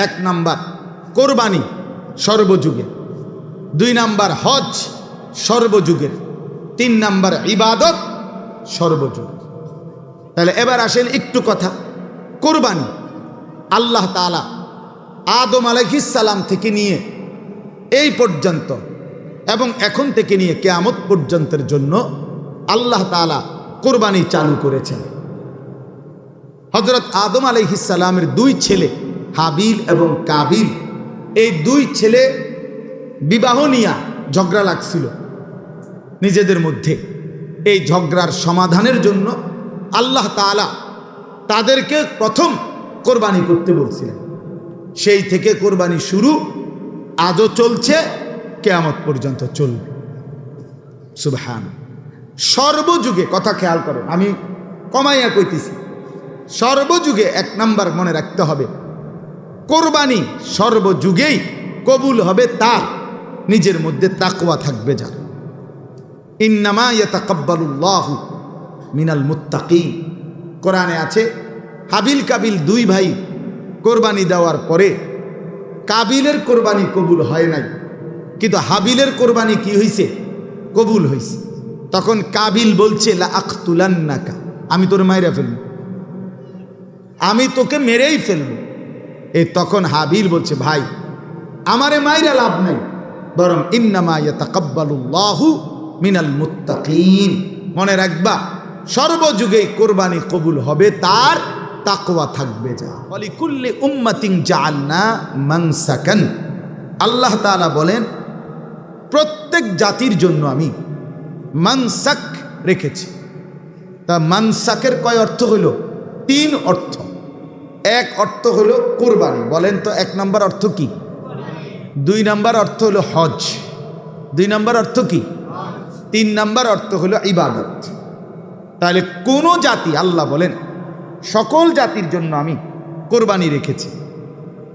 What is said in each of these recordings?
এক নাম্বার কোরবানি সর্বযুগে, 2 নাম্বার হজ সর্বযুগের, 3 নাম্বার ইবাদত সর্বযুগের। তাহলে এবার আসেন একটু কথা। কোরবানি আল্লাহ তাআলা আদম আলাইহিস সালাম থেকে নিয়ে এই পর্যন্ত এবং এখন থেকে নিয়ে কিয়ামত পর্যন্তের জন্য আল্লাহ তাআলা কোরবানি চালু করেছেন। হযরত আদম আলাইহিস সালামের 2 ছেলে হাবিল এবং কাবিল, এই 2 ছেলে বিবাহ নিয়ে ঝগড়া লাগছিল নিজেদের মধ্যে। এই ঝগড়ার সমাধানের জন্য আল্লাহ তাআলা তাদেরকে প্রথম কোরবানি করতে বলছিলেন। সেই থেকে কোরবানি শুরু, আজও চলছে, কিয়ামত পর্যন্ত চলবে। সুবহান। সর্বযুগে, কথা খেয়াল করেন, আমি কমাইয়া কইতেছি, সর্বযুগে 1 নাম্বার মনে রাখতে হবে, কোরবানি সর্বযুগেই কবুল হবে তার নিজের মধ্যে তাকওয়া থাকবে যার। ইন্নামা ইয়াতাকাব্বালুল্লাহু মিনাল মুত্তাকিন। কোরআনে আছে হাবিল কাবিল 2 ভাই কোরবানি দেওয়ার পরে কাবিলের কোরবানি কবুল হয় নাই, কিন্তু হাবিলের কোরবানি কি হয়েছে? কবুল হয়েছে। তখন কাবিল বলছে লা আকতুলান্নাকা, আমি তোর মাইরা ফেলব, আমি তোকে মেরেই ফেলব। এই তখন হাবিল বলছে ভাই আমারে মাইরা লাভ নাই, বরং ইন্নামা ইয়াতাকাব্বালুল্লাহু মিনাল মুত্তাকিন। মনে রাখবা সর্বযুগে কোরবানি কবুল হবে তার তাকওয়া থাকবে যা। ওয়ালিকুল্লি উম্মাতিন জাআলনা মানসাকান। আল্লাহ তাআলা বলেন প্রত্যেক জাতির জন্য আমি মানসাক রেখেছি। তা মানসাকের কয় অর্থ হলো? 3 অর্থ। এক অর্থ হলো কোরবানি, বলেন তো 1 নাম্বার অর্থ কি? 2 নাম্বার অর্থ হলো হজ, 2 নাম্বার অর্থ কি? 3 নাম্বার অর্থ হলো ইবাদত। তাহলে কোন জাতি, আল্লাহ বলেন সকল জাতির জন্য আমি কোরবানি রেখেছি,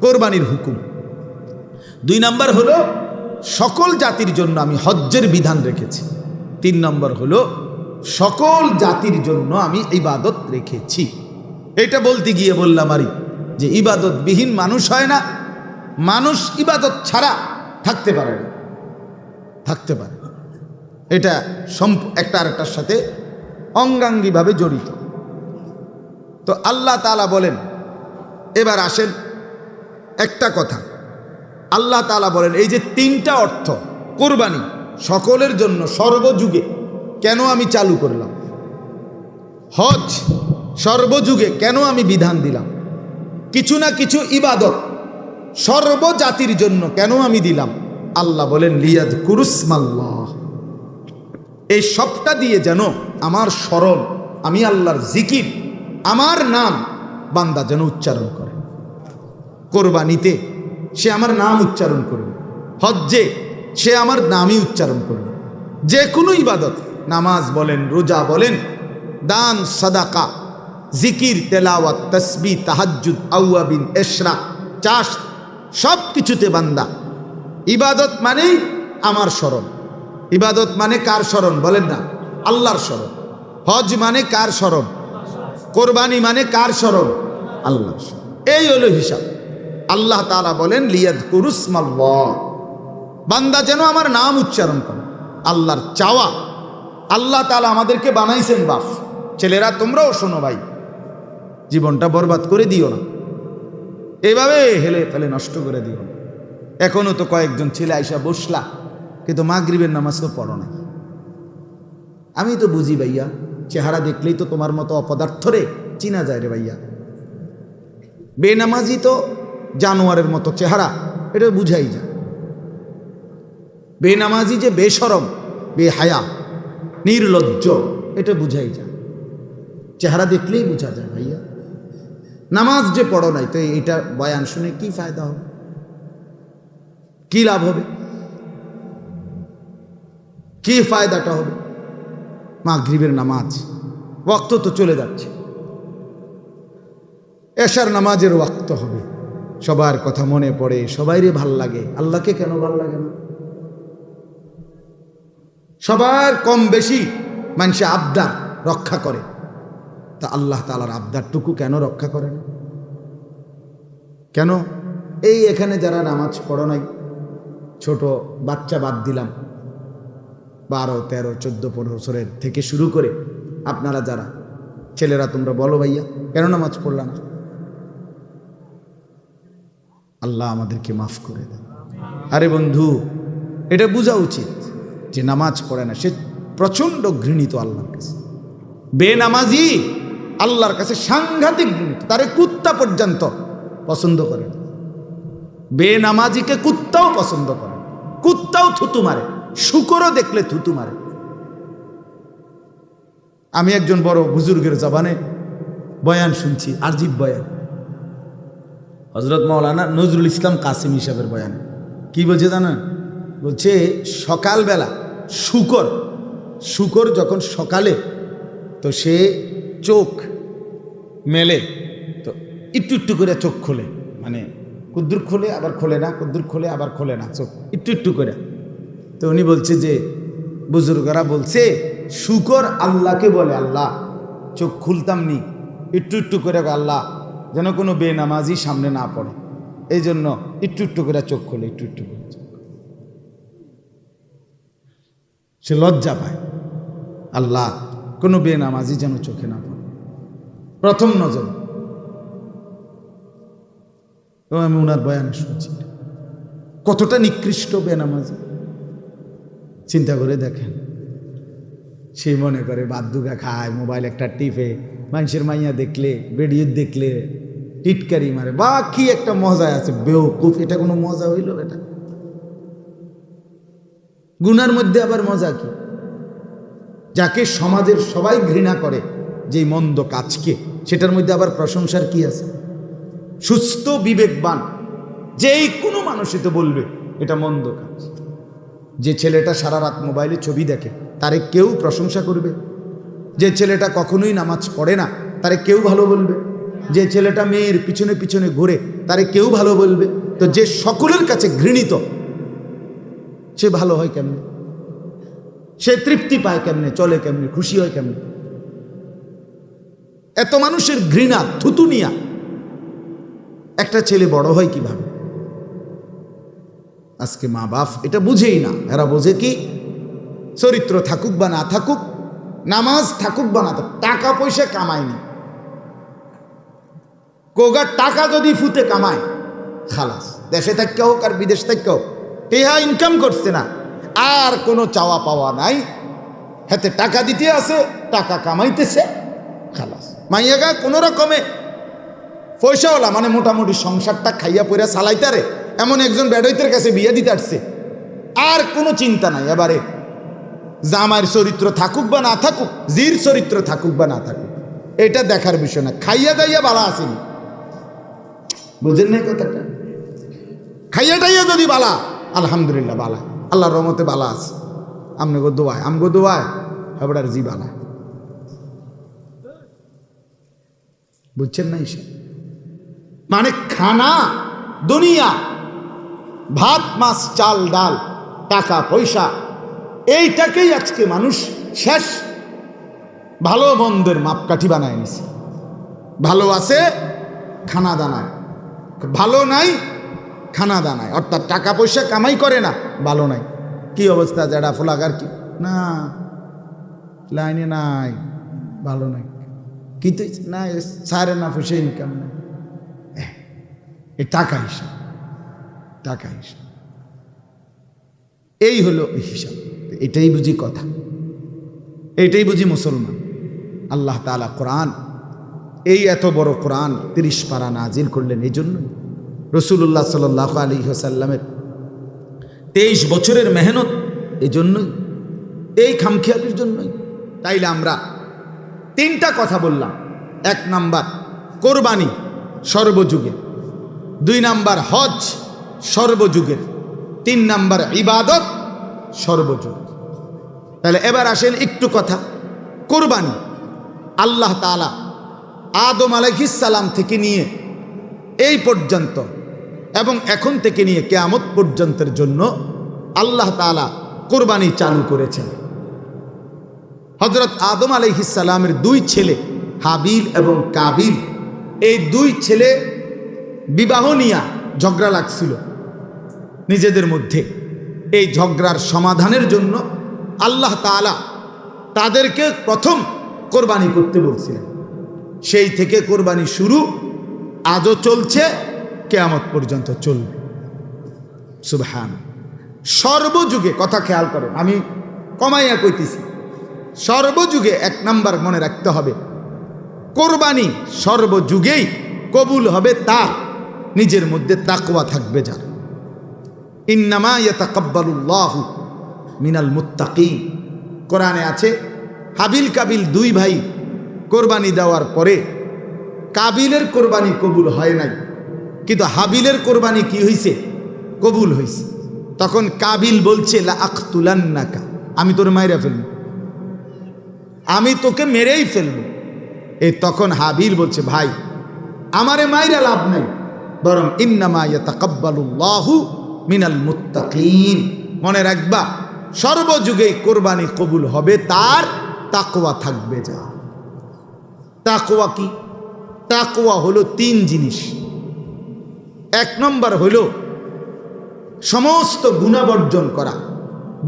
কোরবানির হুকুম। 2 নাম্বার হলো সকল জাতির জন্য আমি হজ্জের বিধান রেখেছি। 3 নম্বর হলো সকল জাতির জন্য আমি ইবাদত রেখেছি। এটা বলতে গিয়ে বললাম আরে যে ইবাদত বিহীন মানুষ হয় না, মানুষ ইবাদত ছাড়া থাকতে পারে না, থাকতে পারে। এটা একটা আরেকটার সাথে অঙ্গাঙ্গিভাবে জড়িত। তো আল্লাহ তাআলা বলেন, এবার আসেন একটা কথা, আল্লাহ তাআলা বলেন এই যে 3টা অর্থ কোরবানি সকলের জন্য সর্বযুগে কেন আমি চালু করলাম, হজ সর্বযুগে কেন আমি বিধান দিলাম, কিছু না কিছু ইবাদত সর্বজাতির জন্য কেন আমি দিলাম, আল্লাহ বলেন লিয়াযকুরুসমাল্লাহ। এই সবটা দিয়ে যেন আমার স্মরণ, আমি আল্লাহর জিকির, আমার নাম বান্দা যেন উচ্চারণ করে। কোরবানিতে সে আমার নাম উচ্চারণ করবে, হজ্জে সে আমার নামই উচ্চারণ করবে। যে কোনো ইবাদত, নামাজ বলেন, রোজা বলেন, দান, সাদাকা, জিকির, তেলাওয়াত, তাসবিহ, তাহাজ্জুদ, আওয়াবিন, ইশরাক, চাষ, সব কিছুতে বান্দা ইবাদত মানেই আমার স্মরণ। ইবাদত মানে কার স্মরণ বলেন না? আল্লাহর স্মরণ। হজ মানে কার স্মরণ? কোরবানি মানে কার স্মরণ? আল্লাহর স্মরণ। এই হলো হিসাব। আল্লাহ তাআলা বলেন লিয়াযকুরুসমাল্লাহ, বান্দা যেন আমার নাম উচ্চারণ করে। আল্লাহর চাওয়া, আল্লাহ তাআলা আমাদেরকে বানাইছেন বাপ। ছেলেরা তোমরাও শোনো ভাই, জীবনটা বরবাদ করে দিও না, এভাবে হেলে ফেলে নষ্ট করে দিও না। এখনো তো কয়েকজন ছেলে আইসা বসলা, কিন্তু মাগরিবের নামাজ তো পড়ো না। আমি তো বুঝি ভাইয়া, চেহারা দেখলেই তো তোমার মতো অপদার্থ রে চিনা যায় রে ভাইয়া। বেনামাজি তো জানোয়ারের মতো চেহারা, এটা বুঝাই যায়। বেনামাজি যে বেশরম, বেহায়া, নির্লজ্জ, এটা বুঝাই যায়। চেহারা দেখলেই বোঝা যায় ভাইয়া। নামাজ যে পড়ো নাই, তো এটা বয়ান শুনে কি ফায়দা হবে, কি লাভ হবে, কি ফায়দাটা হবে? মাগরিবের নামাজ ওয়াক্ত তো চলে যাচ্ছে, এশার নামাজের ওয়াক্ত হবে, সবার কথা মনে পড়ে, সবাইরে ভাল লাগে, আল্লাহকে কেন ভাল লাগে না? সবার কম বেশি মানুষে আবদার রক্ষা করে, তা আল্লাহ তাআলার আবদারটুকু কেন রক্ষা করে না? কেন? এই এখানে যারা নামাজ পড়ো নাই, ছোট বাচ্চা বাদ দিলাম, 12, 13, 14, 15 বছরের থেকে শুরু করে আপনারা যারা ছেলেরা, তোমরা বলো ভাইয়া কেন নামাজ পড়লা না? আল্লাহ আমাদেরকে মাফ করে দেন। আরে বন্ধু, এটা বোঝা উচিত যে নামাজ পড়ে না সে প্রচণ্ড ঘৃণিত আল্লাহর কাছে। বেনামাজি আল্লাহর কাছে সাংঘাতিক ঘৃণিত, তারে কুত্তা পর্যন্ত পছন্দ করে। বেনামাজিকে কুত্তাও পছন্দ করে, কুত্তাও থুতু মারে, শুকরও দেখলে থুতু মারে। আমি একজন বড় বুজুর্গের জবানে বয়ান শুনছি, আরজিব বয়ান, হযরত মাওলানা নজরুল ইসলাম কাসিম সাহেবের বয়ান। কি বলছে জানেন? বলছে সকালবেলা শুকর যখন সকালে, তো সে চোখ মেলে, তো একটু একটু করে চোখ খোলে, মানে কুদ্দুর খোলে আবার খোলে না, কুদ্দুর খোলে আবার খোলে না, চোখ একটু একটু করে। তো উনি বলছে যে বুজুর্গরা বলছে শুকর আল্লাহকে বলে, আল্লাহ চোখ খুলতাম নি, একটু একটু করে আল্লাহ যেন কোনো বেনামাজি সামনে না পড়ে, এই জন্য একটু একটু করে চোখ খোলে, একটু একটু করে। সে লজ্জা পায়, আল্লাহ কোনো বেনামাজি যেন চোখে না পড়ে প্রথম নজর। আমি ওনার বয়ানে শুনছি কতটা নিকৃষ্ট বেনামাজি। চিন্তা করে দেখেন, সে মনে করে বাদ্যুগা খায়, মোবাইল একটা টিপে, মানুষের মাইয়া দেখলে, ভিডিও দেখলে টিটকারি মারে, বা কি একটা মজা আছে, বেওকুফ। এটা কোনো মজা হইল? এটা গুনার মধ্যে আবার মজা কি? যাকে সমাজের সবাই ঘৃণা করে, যেই মন্দ কাজকে, সেটার মধ্যে আবার প্রশংসার কি আছে? সুস্থ বিবেকবান যেই কোনো মানুষই তো বলবে এটা মন্দ কাজ। যে ছেলেটা সারা রাত মোবাইলে ছবি দেখে, তারে কেউ প্রশংসা করবে? যে ছেলেটা কখনোই নামাজ পড়ে না, তারে কেউ ভালো বলবে? যে ছেলেটা মেয়ের পিছনে পিছনে ঘুরে, তারে কেউ ভালো বলবে? তো যে সকলের কাছে ঘৃণিত, সে ভালো হয় কেমনে? সে তৃপ্তি পায় কেমনে? চলে কেমনে? খুশি হয় কেমনে? এত মানুষের ঘৃণা, থুতুনিয়া একটা ছেলে বড় হয় কিভাবে? আজকে মা বাপ এটা বুঝেই না। এরা বোঝে কি? চরিত্র থাকুক বা না থাকুক, নামাজ থাকুক বা না থাকুক, টাকা পয়সা কামায়নি, কোগার টাকা যদি ফুতে কামায় খালাস, দেশে থাকতে হোক আর বিদেশ থাকতে হোক, টেহা ইনকাম করছে না, আর কোনো চাওয়া পাওয়া নাই, হাতে টাকা দিতে আছে, টাকা কামাইতেছে, খালাস। মাইয়াগা কোনো রকমে পয়সাওয়ালা, মানে মোটামুটি সংসারটা খাইয়া পয়রা চালাইতারে এমন একজন বেডইতের কাছে বিয়ে দিতে আসছে, আর কোনো চিন্তা নাই। এবারে জামাইয়ের চরিত্র থাকুক বা না থাকুক, জির চরিত্র থাকুক বা না থাকুক, এটা দেখার বিষয় না। খাইয়া দাইয়া বালা আসেনি, বুঝেন নাই কথাটা? খাইয়া টাইয়া যদি বালা, আলহামদুলিল্লাহ বালা, আল্লাহর রহমতে বালা আছে। আমগো দোয়ায় হেবড়ার জি বালা, বুঝছেন না? ঈশা মানে খানা, দুনিয়া, ভাত মাছ চাল ডাল, টাকা পয়সা, এইটাকেই আজকে মানুষ শেষ ভালো মন্দের মাপকাঠি বানায় নিছে। ভালো আছে খানা দানায়, ভালো নাই খানা দানায়, অর্থাৎ টাকা পয়সা কামাই করে না, ভালো নাই। কি অবস্থা? যারা ফোলাগার কি না, লাইনে নাই, ভালো নাই, কিন্তু না সারে না পয়সা ইনকাম নাই, এই টাকা হিসাব, টাকা হিসাব, এই হলো হিসাব। এটাই বুঝি কথা, এইটাই বুঝি মুসলমান। আল্লাহ তাআলা কোরআন, এই এত বড় কোরআন 30 পারা নাজিল করলেন এই জন্য। রাসূলুল্লাহ সাল্লাল্লাহু আলাইহি ওয়াসাল্লামের 23 বছরের মেহনত এই জন্যই, এই খামখেয়ালির জন্যই। তাইলে আমরা 3টা কথা বললাম। 1 নাম্বার কোরবানি সর্বযুগে, 2 নাম্বার হজ সর্বযুগের, 3 নাম্বার ইবাদত সর্বযুগ। তাহলে এবার আসেন একটু কথা কোরবানি। আল্লাহ তাআলা আদম আলাইহিস সালাম থেকে নিয়ে এই পর্যন্ত এবং এখন থেকে নিয়ে কিয়ামত পর্যন্তের জন্য আল্লাহ তাআলা কোরবানি চালু করেছেন। হযরত আদম আলাইহিস সালামের 2 ছেলে হাবিল এবং কাবিল, এই 2 ছেলে বিবাহ নিয়া ঝগড়া লাগছিল নিজেদের মধ্যে। এই ঝগড়ার সমাধানের জন্য আল্লাহ তাআলা তাদেরকে প্রথম কোরবানি করতে বলছিলেন। সেই থেকে কোরবানি শুরু, আজও চলছে, কিয়ামত পর্যন্ত চলবে। সুবহান। সর্বযুগে, কথা খেয়াল করেন, আমি কমাইয়া কইতেছি, সর্বযুগে এক নাম্বার মনে রাখতে হবে, কোরবানি সর্বযুগেই কবুল হবে তার নিজের মধ্যে তাকওয়া থাকবে যার। ইন্নামা ইয়াতাকাব্বালুল্লাহু মিনাল মুত্তাকিন। কোরআনে আছে হাবিল কাবিল দুই ভাই কোরবানি দেওয়ার পরে কাবিলের কোরবানি কবুল হয় নাই, কিন্তু হাবিলের কোরবানি কি হয়েছে? কবুল হয়েছে। তখন কাবিল বলছে লা আকতুলান্নাকা, আমি তোর মাইরা ফেলব, আমি তোকে মেরেই ফেলব। এই তখন হাবিল বলছে ভাই আমারে মাইরা লাভ নাই, বরং ইন্নামা ইয়াতাকাব্বালুল্লাহু মিনাল মুত্তাকিন। মনে রাখবা সর্বযুগে কোরবানি কবুল হবে তার তাকওয়া থাকবে যা। তাকওয়া কি? তাকওয়া হলো তিন জিনিস। এক নম্বর হলো সমস্ত গুনাহ বর্জন করা,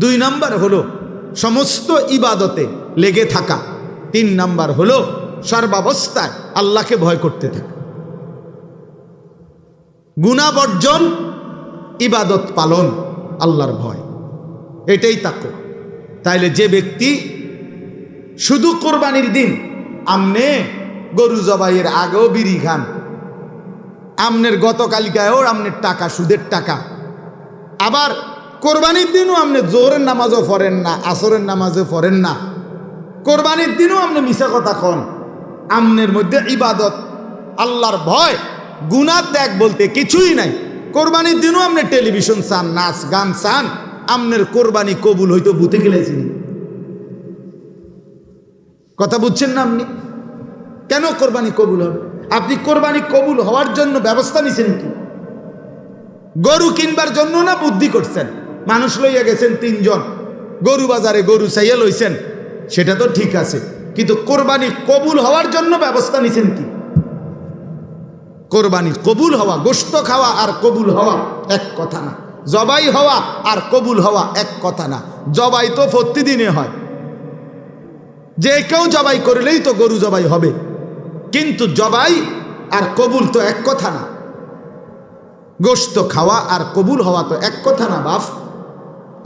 দুই নম্বর হলো সমস্ত ইবাদতে লেগে থাকা, তিন নম্বর হলো সর্বাবস্থায় আল্লাহকে ভয় করতে থাকা। গুনাহ বর্জন, ইবাদত পালন, আল্লাহর ভয়, এটাই তাকওয়া। তাইলে যে ব্যক্তি শুধু কোরবানির দিন আমনে গরু জবাইয়ের আগেও বিড়ি খান, আমনের গতকালিকায়ও আমনের টাকা সুদের টাকা, আবার কোরবানির দিনও আপনি জোহরের নামাজও পড়েন না, আসরের নামাজও পড়েন না, কোরবানির দিনও আপনি মিছা কথা কন, আমনের মধ্যে ইবাদত, আল্লাহর ভয়, গুনাহ ত্যাগ বলতে কিছুই নাই। কোরবানির দিনও আপনি টেলিভিশন চান, নাচ গান চান, আমনের কোরবানি কবুল হইতো বুতে গেলেছেন। কথা বুঝছেন না আপনি? কেন কোরবানি কবুল হবে? আপনি কোরবানি কবুল হওয়ার জন্য ব্যবস্থা নিছেন কি? গরু কিনবার জন্য না বুদ্ধি করছেন? মানুষ লইয়া গেছেন তিনজন, গরু বাজারে গরু চাইয়া লইছেন, সেটা তো ঠিক আছে, কিন্তু কোরবানি কবুল হওয়ার জন্য ব্যবস্থা নিছেন কি? কোরবানি কবুল হওয়া, গোশত খাওয়া আর কবুল হওয়া এক কথা না, জবাই হওয়া আর কবুল হওয়া এক কথা না। জবাই তো প্রতিদিনে হয়, যে কেউ জবাই করলেই তো গরু জবাই হবে, কিন্তু জবাই আর কবুল তো এক কথা না। গোশত খাওয়া আর কবুল হওয়া তো এক কথা না বাপ।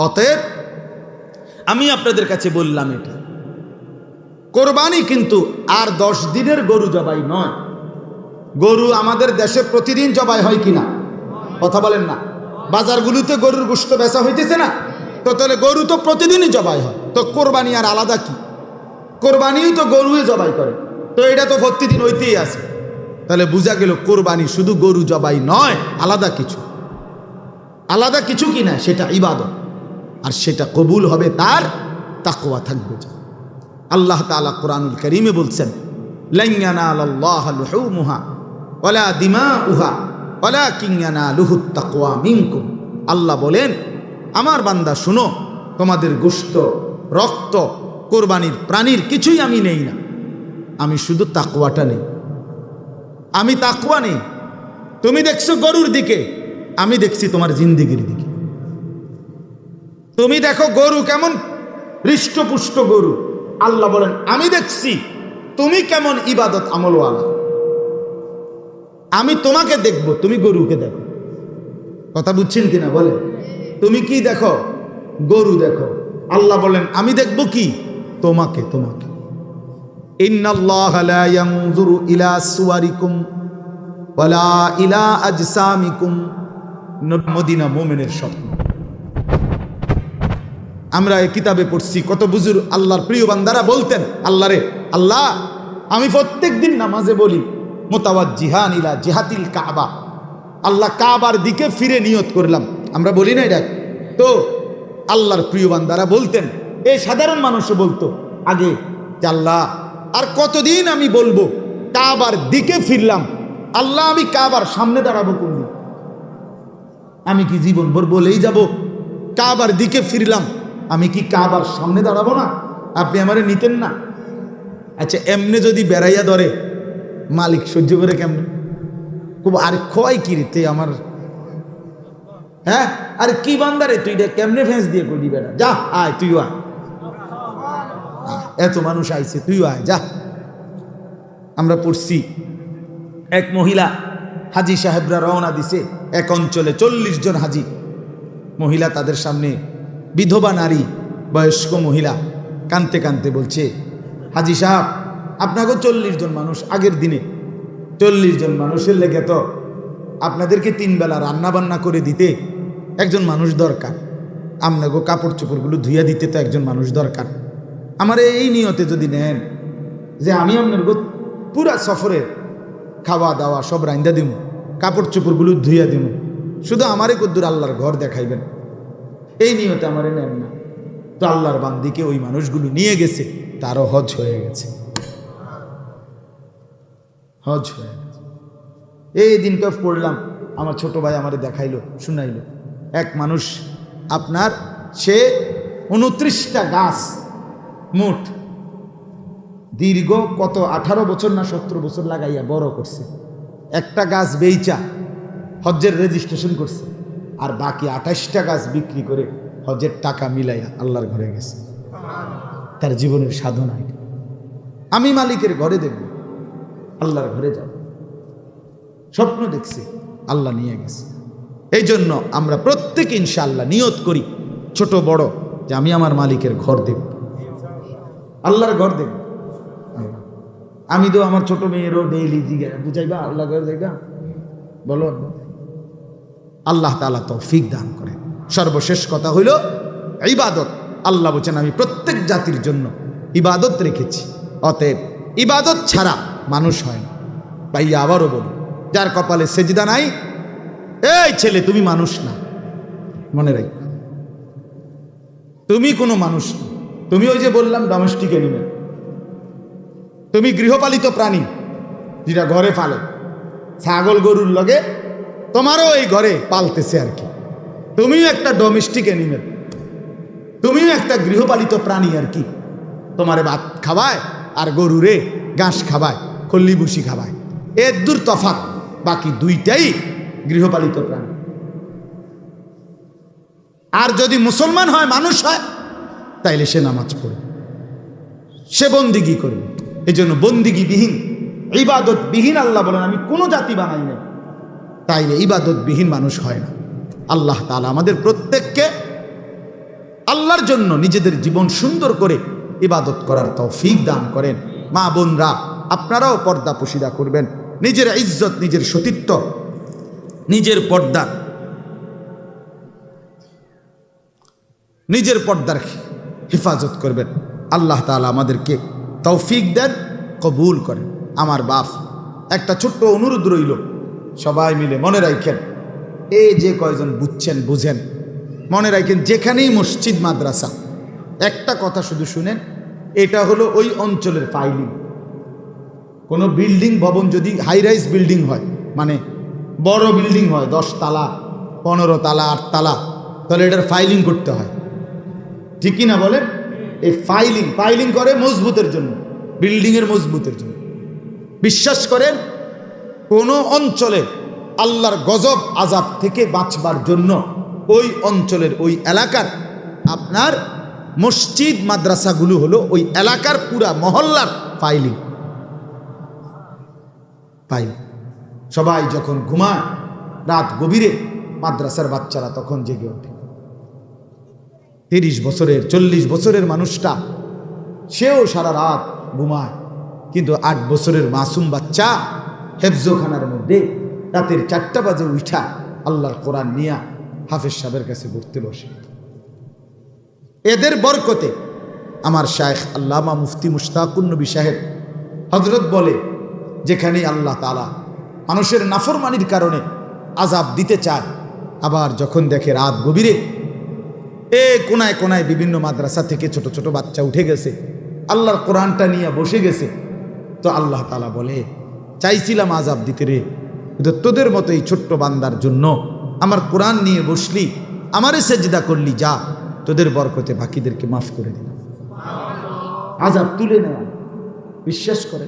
অতএব আমি আপনাদের কাছে বললাম, এটা কোরবানি কিন্তু আর 10 দিনের গরু জবাই নয়। গরু আমাদের দেশে প্রতিদিন জবাই হয় কিনা কথা বলেন না? বাজারগুলোতে গরুর গোশত বেচা হইতেছে না? তো তাহলে গরু তো প্রতিদিনই জবাই হয়, তো কোরবানি আর আলাদা কি? কোরবানিও তো গরুয়ে জবাই করে, তো এটা তো প্রতিদিন হইতেই আছে। তাহলে বোঝা গেল কোরবানি শুধু গরু জবাই নয়, আলাদা কিছু, আলাদা কিছু কি না, সেটা ইবাদত, আর সেটা কবুল হবে তার তাকওয়া থাকবে। আল্লাহ তাআলা কোরআনুল কারীমে বলছেন লান ইয়ানালাল্লাহা লুহুমুহা ওয়ালা দিমাউহা ওয়ালাকিন ইয়ানালুহুত তাকওয়া মিনকুম। আল্লাহ বলেন আমার বান্দা শুনো, তোমাদের গোশত, রক্ত, কোরবানির প্রাণীর কিছুই আমি নেই না, আমি শুধু তাকওয়াটা নেই। আমি তাকওয়া নেই। তুমি দেখছো গরুর দিকে, আমি দেখছি তোমার জিন্দেগির দিকে। তুমি দেখো গরু কেমন হৃষ্টপুষ্ট গরু, আল্লাহ বলেন আমি দেখছি তুমি কেমন ইবাদত আমলওয়ালা। আমি তোমাকে দেখব, তুমি গরুকে দেখো। কথা বুঝছেন কিনা বলে? তুমি কি দেখো? গরু দেখো। আল্লাহ বলেন আমি দেখব কি? তোমাকে। তোমাকে ইন্নাল্লাহা লা ইয়ানজুরু ইলা সুওয়ারিকুম ওয়ালা ইলা আজসামিকুম। মদিনা মুমিনের স্বপ্ন। আমরা এই কিতাবে পড়ছি, কত বুজুর্গ আল্লাহর প্রিয় বান্দারা বলতেন আল্লাহ রে, আল্লাহ আমি প্রত্যেকদিন নামাজে বলি মুতাওয়াজ্জিহান ইলা জিহাতিল কাবা, আল্লাহ কাবার দিকে ফিরে নিয়ত করলাম। আমরা বলি না এটা? তো আল্লাহর প্রিয় বান্দারা বলতেন, এই সাধারণ মানুষও বলতো আগে যে আল্লাহ আর কতদিন আমি বলবো কাবার দিকে ফিরলাম, আল্লাহ আমি কাবার সামনে দাঁড়াবো কোনদিন? আমি কি জীবন ভর বলেই যাব কাবার দিকে ফিরলাম, আমি কি কাবার সামনে দাঁড়াবো না? আপনি আমারে নিতেন না? আচ্ছা এমনি যদি বেড়াইয়া ধরে মালিক সহ্য করে কেমন? খুব আর খোয়াই কি রে, আমার হ্যাঁ, আরে কি বান্দারে তুই কেমনে ফেঁস দিয়ে কই দিবে না, যা আয় তুইও আয়, এত মানুষ আইছে তুইও আয় যা। আমরা পড়ছি এক মহিলা হাজি সাহেবরা রওনা দিছে, এক অঞ্চলে 40 জন হাজি মহিলা, তাদের সামনে বিধবা নারী বয়স্ক মহিলা কানতে কানতে বলছে, হাজি সাহেব আপনাকে 40 জন মানুষ, আগের দিনে 40 জন মানুষের লেগে তো আপনাদেরকে 3 বেলা রান্না বান্না করে দিতে একজন মানুষ দরকার, আপনাকে কাপড় চোপড়গুলো ধুইয়া দিতে তো একজন মানুষ দরকার। আমার এই নিয়তে যদি নেন যে আমি আপনার পুরা সফরের খাওয়া দাওয়া সব রান্দা দিব, কাপড় চোপড়গুলো ধুইয়া দিব, শুধু আমারে কদ্দুর আল্লাহর ঘর দেখাইবেন, এই নিয়তে আমারে নেন না। তো আল্লাহর বান্দিকে ওই মানুষগুলো নিয়ে গেছে, তারও হজ হয়ে গেছে, হজ হয়ে গেছে। এই দিনটা পড়লাম, আমার ছোট ভাই আমারে দেখাইলো, শুনাইলো, এক মানুষ আপনার সে 29টা গাছ মোট দীর্ঘ কত 18 বছর না 17 বছর লাগাইয়া বড় করছে, একটা গাছ বেইচা হজ্জের রেজিস্ট্রেশন করছে, আর বাকি 28টা গাছ বিক্রি করে হজ্জের টাকা মিলাইয়া আল্লাহর ঘরে গেছে। তার জীবনের সাধনা। আমি মালিকের ঘরে দেখব, আল্লাহর ঘরে যাব, স্বপ্ন দেখছি, আল্লাহ নিয়ে গেছে। এই জন্য আমরা প্রত্যেকে ইনশাআল্লাহ নিয়ত করি, ছোট বড়, যে আমি আমার মালিকের ঘর দেখব, আল্লাহর ঘর দেখব। আমি তো আমার ছোট মেয়েরও ডেইলি জিজ্ঞাসা বুঝাইবা আল্লাহ ঘর জায়গা বলো, আল্লাহ তাআলা তৌফিক দান করে। সর্বশেষ কথা হইল ইবাদত। আল্লাহ বলেন আমি প্রত্যেক জাতির জন্য ইবাদত রেখেছি, অতএব ইবাদত ছাড়া মানুষ হয় না। ভাইয়া আবারও বলি, যার কপালে সেজদা নাই, এই ছেলে তুমি মানুষ না, মনে রাখ, তুমি কোনো মানুষ না। তুমি ওই যে বললাম ডোমেস্টিক অ্যানিমেল, তুমি গৃহপালিত প্রাণী যেটা ঘরে পালে, ছাগল গরুর লগে তোমারও এই ঘরে পালতেছে আর কি, তুমিও একটা ডোমেস্টিক অ্যানিমেল, তুমিও একটা গৃহপালিত প্রাণী আর কি। তোমারে ভাত খাওয়ায় আর গরুরে ঘাস খাওয়ায়, খল্লি ভুসি খাওয়ায়, এর দূর তফাৎ, বাকি দুইটাই গৃহপালিত প্রাণী। আর যদি মুসলমান হয়, মানুষ হয়, তাইলে সে নামাজ পড়বে, সে বন্দিগি করবে। এই জন্য বন্দিগিবিহীন, ইবাদতবিহীন, আল্লাহ বলেন আমি কোনো জাতি বানাই নাই, তাইলে ইবাদতবিহীন মানুষ হয় না। আল্লাহ তাআলা আমাদের প্রত্যেককে আল্লাহর জন্য নিজেদের জীবন সুন্দর করে ইবাদত করার তৌফিক দান করেন। মা বোনরা আপনারাও পর্দা পুশিদা করবেন, নিজের ইজ্জত, নিজের সতীত্ব, নিজের পর্দা, নিজের পর্দার হেফাজত করবেন। আল্লাহ তাআলা আমাদেরকে তৌফিক দেন, কবুল করেন। আমার বাপ, একটা ছোট্ট অনুরোধ রইল, সবাই মিলে মনে রাখেন, এই যে কয়জন বুঝছেন বুঝেন, মনে রাখেন যেখানেই মসজিদ মাদ্রাসা, একটা কথা শুধু শুনেন, এটা হলো ওই অঞ্চলের ফাইলিং। কোনো বিল্ডিং ভবন যদি হাই রাইজ বিল্ডিং হয়, মানে বড় বিল্ডিং হয়, 10 তালা 15 তালা 8 তালা, তাহলে এটার ফাইলিং করতে হয়, ঠিক কি না বলেন? এই ফাইলিং করে মজবুতের জন্য, বিল্ডিংয়ের মজবুতের জন্য। বিশ্বাস করেন, কোনো অঞ্চলে আল্লাহর গজব আযাব থেকে বাঁচবার জন্য ওই অঞ্চলের, ওই এলাকার আপনার মসজিদ মাদ্রাসাগুলো হলো ওই এলাকার পুরা মহল্লার ফাইলিং। সবাই যখন ঘুমায় রাত গভীরে, মাদ্রাসার বাচ্চারা তখন জেগে ওঠে। 30 বছরের 40 বছরের মানুষটা সেও সারা রাত ঘুমায়, কিন্তু 8 বছরের মাসুম বাচ্চা হেফজোখানার মধ্যে রাতের 4টা বাজে উঠা আল্লাহর কোরআন নিয়া হাফেজ সাহেবের কাছে পড়তে বসে। এদের বরকতে আমার শায়েখ আল্লামা মুফতি মুশতাকুন নবী সাহেব হযরত বলে, যেখানে আল্লাহ তাআলা মানুষের নাফরমানির কারণে আযাব দিতে চায়, আবার যখন দেখে রাত গভীরে কোনায় কোনায় বিভিন্ন মাদ্রাসা থেকে ছোট ছোট বাচ্চা উঠে গেছে, আল্লাহর কোরআনটা নিয়ে বসে গেছে, তো আল্লাহ তাআলা বলে, চাইছিলাম আযাব দিতে রে, কিন্তু তোদের মতো এই ছোট্ট বান্দার জন্য আমার কোরআন নিয়ে বসলি, আমারে সেজদা করলি, যা তোদের বরকতে বাকিদেরকে মাফ করে দিলাম। আযাব তুলে নেওয়া, বিশ্বাস করে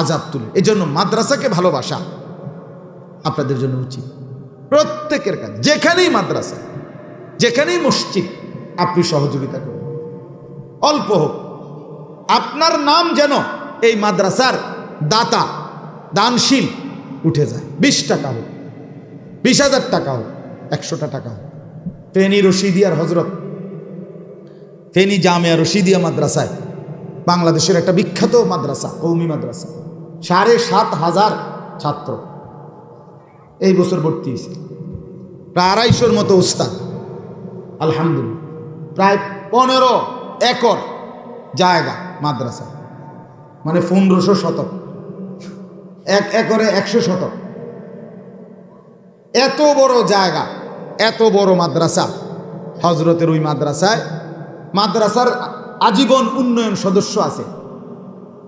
আযাব তুলে। এই জন্য মাদ্রাসাকে ভালোবাসা আপনাদের জন্য উচিত। প্রত্যেকের কাজ, যেখানেই মাদ্রাসা, যেখানেই মসজিদ, আপনি সহযোগিতা করুন, অল্প হোক। আপনার নাম যেন এই মাদ্রাসার দাতা, দানশীল উঠে যায়। 20 টাকা হোক, 20,000 টাকা হোক, 100টা টাকা হোক। ফেনী রশিদিয়ার হজরত, ফেনী জামিয়া রশিদিয়া মাদ্রাসায়, বাংলাদেশের একটা বিখ্যাত মাদ্রাসা, কওমি মাদ্রাসা, 7,500 ছাত্র এই বছর ভর্তি হয়েছে। প্রায় 250-র মতো উস্তাদ, আলহামদুলিল্লাহ। প্রায় 15 একর জায়গা মাদ্রাসা, মানে 1500 শতক, 1 একরে 100 শতক। এত বড় জায়গা, এত বড় মাদ্রাসা। হজরতের ওই মাদ্রাসার আজীবন উন্নয়ন সদস্য আছে,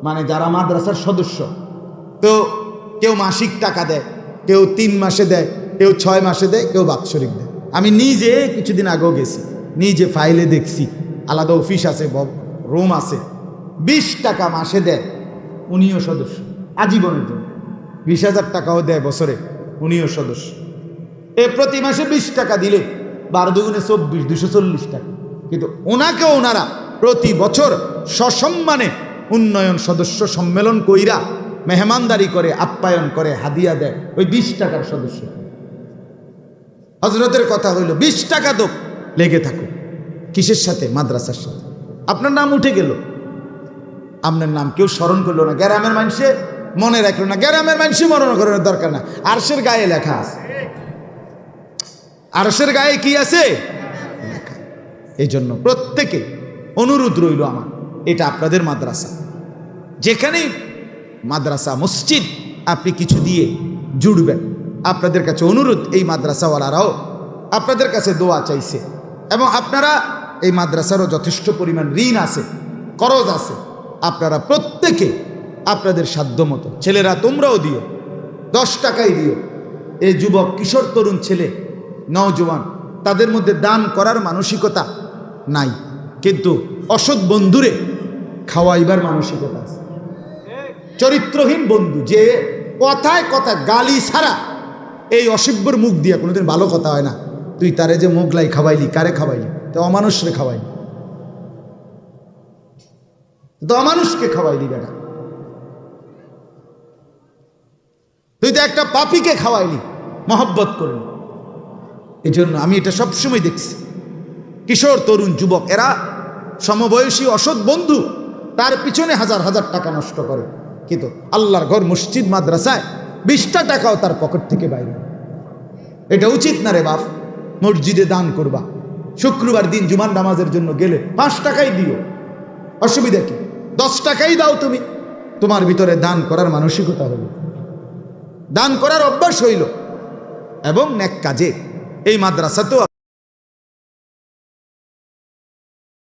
মানে যারা মাদ্রাসার সদস্য। তো কেউ মাসিক টাকা দেয়, কেউ 3 মাসে দেয়, কেউ 6 মাসে দেয়, কেউ বাৎসরিক দেয়। আমি নিজে কিছুদিন আগেও গেছি, নিজে ফাইলে দেখছি, আলাদা অফিস আছে, রুম আছে। 20 টাকা মাসে দেয়, উনিও সদস্য আজীবনের জন্য। 20,000 টাকাও দেয় বছরে, উনিও সদস্য। প্রতি মাসে 20 টাকা দিলে 12 দুগুণে 24, 240 টাকা। কিন্তু ওনারা প্রতি বছর সসম্মানে উন্নয়ন সদস্য সম্মেলন কইরা মেহমানদারি করে, আপ্যায়ন করে, হাদিয়া দেয় ওই 20 টাকার সদস্য। হজরতের কথা হইল 20 টাকা তো লেগে থাকুক। কিসের সাথে? মাদ্রাসার সাথে। আপনার নাম উঠে গেল, আপনার নাম কেউ স্মরণ করলো না, গ্রামের মানুষে মনে রাখলো না, গ্রামের মানুষই মনে করার দরকার না। আরশের গায়ে লেখা আছে, আরশের গায়ে কি আছে লেখা। এই জন্য প্রত্যেকে অনুরোধ রইল আমার, এটা আপনাদের মাদ্রাসা, যেখানেই মাদ্রাসা মসজিদ আপনি কিছু দিয়ে জুড়বেন। আপনাদের কাছে অনুরোধ, এই মাদ্রাসাওয়ালারাও আপনাদের কাছে দোয়া চাইছে, এবং আপনারা এই মাদ্রাসারও যথেষ্ট পরিমাণ ঋণ আছে, করজ আছে। আপনারা প্রত্যেকে আপনাদের সাধ্য মতো, ছেলেরা তোমরাও দিও, 10 টাকাই দিও। এই যুবক, কিশোর, তরুণ ছেলে, নওজোয়ান, তাদের মধ্যে দান করার মানসিকতা নাই, কিন্তু অসৎ বন্ধুরে খাওয়াইবার মানসিকতা আছে। চরিত্রহীন বন্ধু, যে কথায় কথা গালি ছাড়া এই অসভ্যর মুখ দিয়া কোনোদিন ভালো কথা হয় না। তুই তারে যে মোগলাই খাওয়াইলি, কারে খাওয়াইলি? তো অমানুষরে খাওয়াইলি, তো অমানুষকে খাওয়াইলি বেটা। তুই তো একটা পাপীকে খাওয়াইলি মহব্বত করলি। এই জন্য আমি এটা সবসময় দেখছি, কিশোর, তরুণ, যুবক, এরা সমবয়সী অসৎ বন্ধু, তার পিছনে হাজার হাজার টাকা নষ্ট করে, কিন্তু আল্লাহর ঘর, মসজিদ, মাদ্রাসায় 20টা টাকাও তার পকেট থেকে বাইরে। এটা উচিত না রে বাপ। মসজিদে দান করবা, শুক্রবার দিন জুমার নামাজের জন্য গেলে 5 টাকাই দিও, অসুবিধা কি? 10 টাকাই দাও তুমি। তোমার ভিতরে দান করার মানসিকতা হইল, দান করার অভ্যাস হইল, এবং নেক কাজে এই মাদ্রাসাতেও